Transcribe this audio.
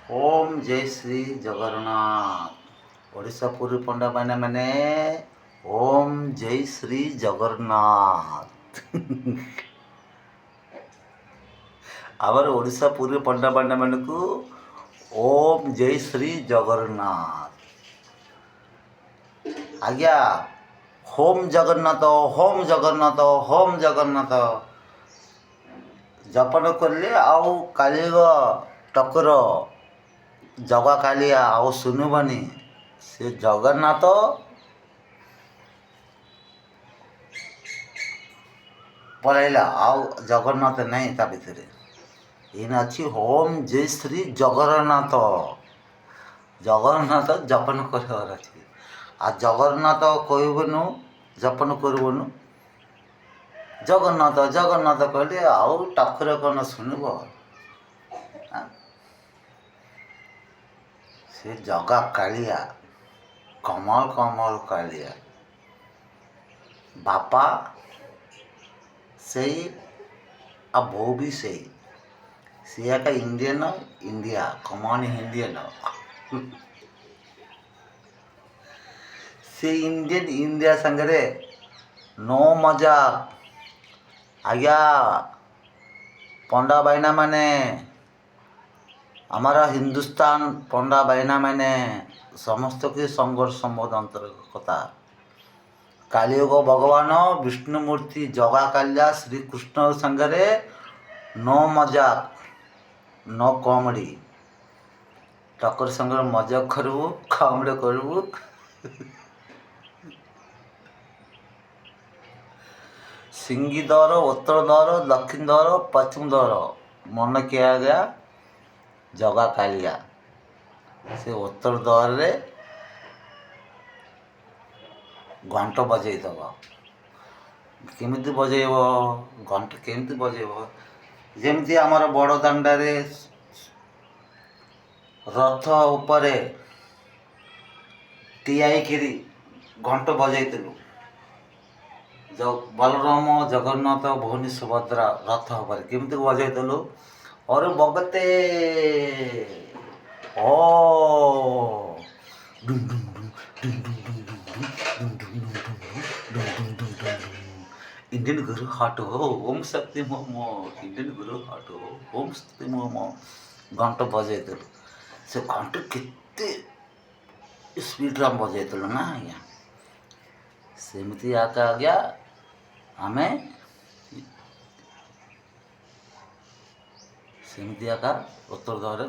ओम जय श्री जगन्नाथ ओडिशा पुरी पंडा मैंने ओम जय श्री जगन्नाथ आवर ओडिशा पुरी पंडा मैंने को ओम जय श्री जगन्नाथ आज्ञा होम जगन्नाथ होम जगन्नाथ होम जगन्नाथ जपन कले आउ कालीग टकर जगा कालिया आउ सुनबनी से जगन्नाथ पलैला आउ जगन्नाथ नहीं ता भितर इन अच्छी होम जय श्री जगन्नाथ जगन्नाथ जपन कर आ जगन्नाथ कहबनु जपन करबनु जगन्नाथ जगन्नाथ कहले आउ टकर कौन शुणब से जगा कालिया कमल कमल कालिया बापा से आ बो भी से का इंडियन इंडिया कमान इंडियन से इंडियन इंडिया संगे नो मजा आज्ञा पंडा बाइना माने हमारा हिंदुस्तान पंडा बाइना मैंने समस्त के संघर्ष संबोध अंतर्गता कालीयुग भगवान विष्णुमूर्ति जगा कालिया श्रीकृष्ण संगे नो मजाक नो कॉमेडी टक्कर संगे मजाक करबू कॉमेडी करबू सिंगी दौर उत्तर दौर दक्षिण दौर पश्चिम दौर मन किया गया जगा कालिया से उत्तर दौर रे घंट बजे दब केमिति बजेब घंट केमिति बजेब जेमती आमर बड़ दांडारे रथ उपरे टियाईकिरी घंट बजेइलु बलराम जगन्नाथ भौनी सुभद्रा रथ उपरे केमिति बजेइलु और बगते ओ डुम डुम डुम डुम डुम डुम डुम डुम डुम डुम इंडियन गुरु हाट हो ओम शक्ति मोमो इंडियन गुरु हाट हो ओम शक्ति मोमो घंट बजेइलु से घंट केते स्पीड रे बजेइलु ना आज्ञा सेमती आका आज्ञा आमे सेमती आका उत्तर दौर